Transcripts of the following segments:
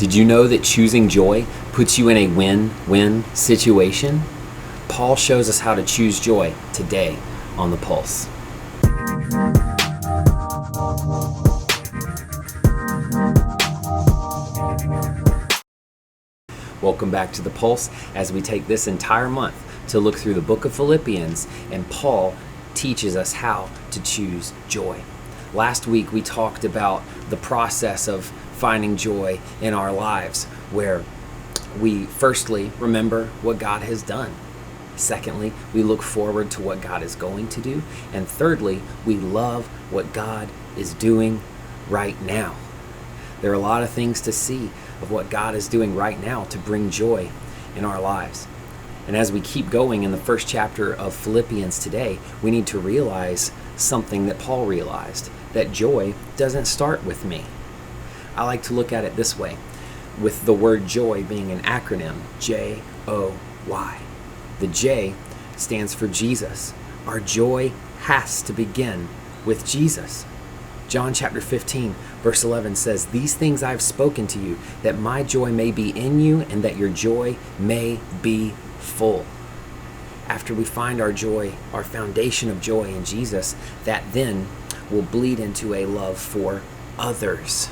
Did you know that choosing joy puts you in a win-win situation? Paul shows us how to choose joy today on The Pulse. Welcome back to The Pulse as we take this entire month to look through the book of Philippians, and Paul teaches us how to choose joy. Last week we talked about the process of finding joy in our lives, where we firstly remember what God has done. Secondly, we look forward to what God is going to do. And thirdly, we love what God is doing right now. There are a lot of things to see of what God is doing right now to bring joy in our lives. And as we keep going in the first chapter of Philippians today, we need to realize something that Paul realized, that joy doesn't start with me. I like to look at it this way, with the word joy being an acronym, J-O-Y. The J stands for Jesus. Our joy has to begin with Jesus. John chapter 15, verse 11 says, "These things I've spoken to you, that my joy may be in you and that your joy may be full." After we find our joy, our foundation of joy in Jesus, that then will bleed into a love for others.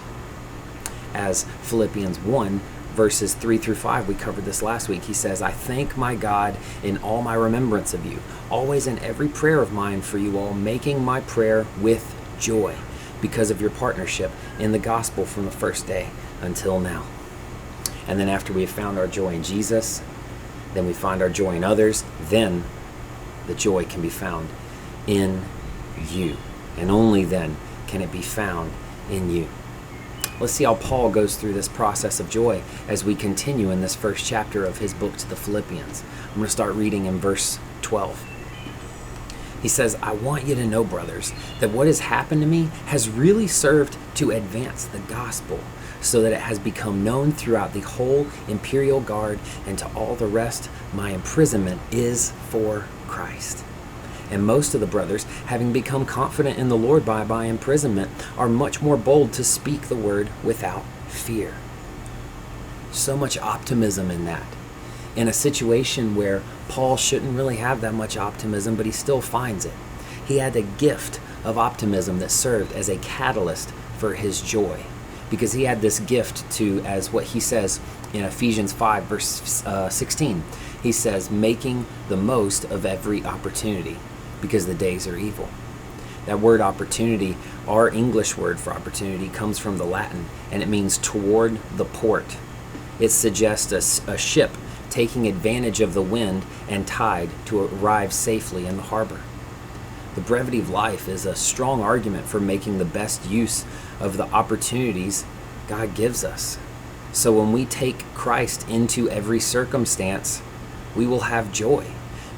As Philippians 1, verses 3 through 5, we covered this last week. He says, "I thank my God in all my remembrance of you, always in every prayer of mine for you all, making my prayer with joy, because of your partnership in the gospel from the first day until now." And then after we have found our joy in Jesus, then we find our joy in others, then the joy can be found in you. And only then can it be found in you. Let's see how Paul goes through this process of joy as we continue in this first chapter of his book to the Philippians. I'm going to start reading in verse 12. He says, "I want you to know, brothers, that what has happened to me has really served to advance the gospel, so that it has become known throughout the whole imperial guard, and to all the rest my imprisonment is for Christ. And most of the brothers, having become confident in the Lord by my imprisonment, are much more bold to speak the word without fear." So much optimism in that. In a situation where Paul shouldn't really have that much optimism, but he still finds it. He had a gift of optimism that served as a catalyst for his joy, because he had this gift to, as what he says in Ephesians 5, verse 16, he says, making the most of every opportunity, because the days are evil. That word opportunity, our English word for opportunity, comes from the Latin, and it means toward the port. It suggests a ship taking advantage of the wind and tide to arrive safely in the harbor. The brevity of life is a strong argument for making the best use of the opportunities God gives us. So when we take Christ into every circumstance, we will have joy,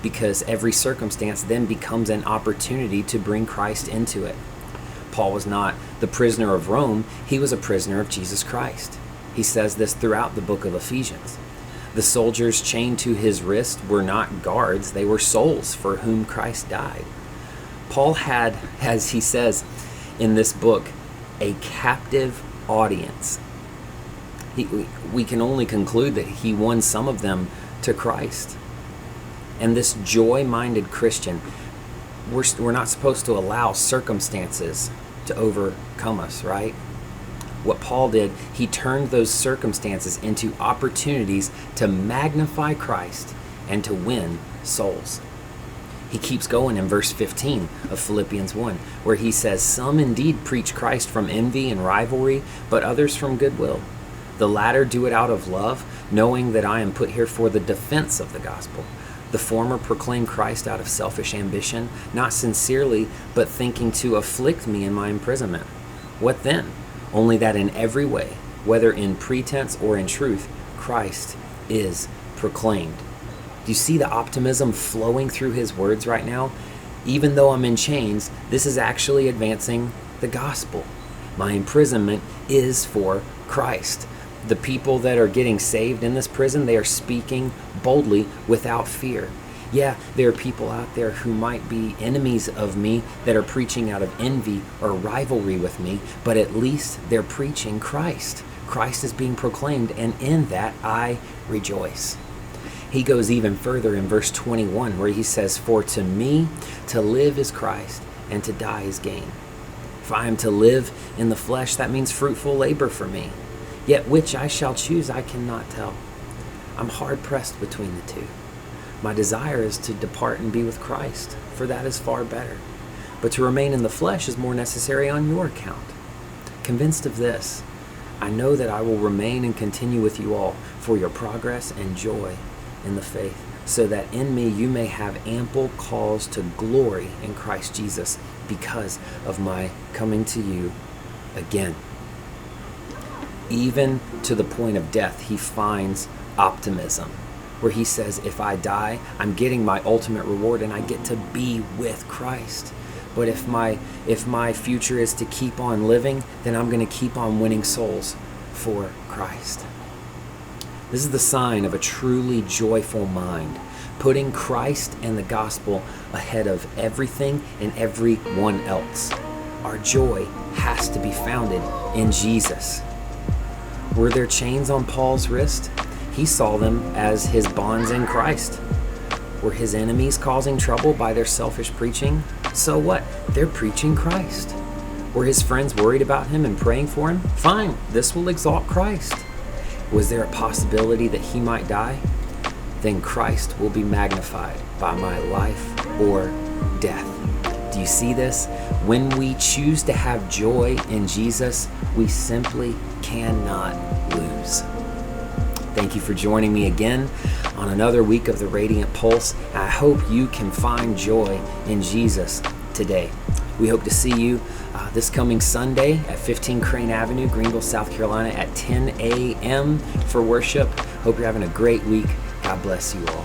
because every circumstance then becomes an opportunity to bring Christ into it. Paul was not the prisoner of Rome, he was a prisoner of Jesus Christ. He says this throughout the book of Ephesians. The soldiers chained to his wrist were not guards, they were souls for whom Christ died. Paul had, as he says in this book, a captive audience. We can only conclude that he won some of them to Christ. And this joy-minded Christian, we're not supposed to allow circumstances to overcome us, right? What Paul did, he turned those circumstances into opportunities to magnify Christ and to win souls. He keeps going in verse 15 of Philippians 1, where he says, "Some indeed preach Christ from envy and rivalry, but others from goodwill. The latter do it out of love, knowing that I am put here for the defense of the gospel. The former proclaim Christ out of selfish ambition, not sincerely, but thinking to afflict me in my imprisonment. What then? Only that in every way, whether in pretense or in truth, Christ is proclaimed." Do you see the optimism flowing through his words right now? Even though I'm in chains, this is actually advancing the gospel. My imprisonment is for Christ. The people that are getting saved in this prison, they are speaking boldly without fear. Yeah, there are people out there who might be enemies of me that are preaching out of envy or rivalry with me, but at least they're preaching Christ. Christ is being proclaimed, and in that I rejoice. He goes even further in verse 21, where he says, "For to me to live is Christ, and to die is gain. If I am to live in the flesh, that means fruitful labor for me. Yet which I shall choose, I cannot tell. I'm hard pressed between the two. My desire is to depart and be with Christ, for that is far better. But to remain in the flesh is more necessary on your account. Convinced of this, I know that I will remain and continue with you all for your progress and joy in the faith, so that in me you may have ample cause to glory in Christ Jesus because of my coming to you again." Even to the point of death, he finds optimism, where he says, if I die, I'm getting my ultimate reward and I get to be with Christ. But if my future is to keep on living, then I'm going to keep on winning souls for Christ. This is the sign of a truly joyful mind, putting Christ and the gospel ahead of everything and everyone else. Our joy has to be founded in Jesus. Were there chains on Paul's wrist? He saw them as his bonds in Christ. Were his enemies causing trouble by their selfish preaching? So what? They're preaching Christ. Were his friends worried about him and praying for him? Fine, this will exalt Christ. Was there a possibility that he might die? Then Christ will be magnified by my life or death. Do you see this? When we choose to have joy in Jesus, we simply cannot lose. Thank you for joining me again on another week of the Radiant Pulse. I hope you can find joy in Jesus today. We hope to see you this coming Sunday at 15 Crane Avenue, Greenville, South Carolina at 10 a.m. for worship. Hope you're having a great week. God bless you all.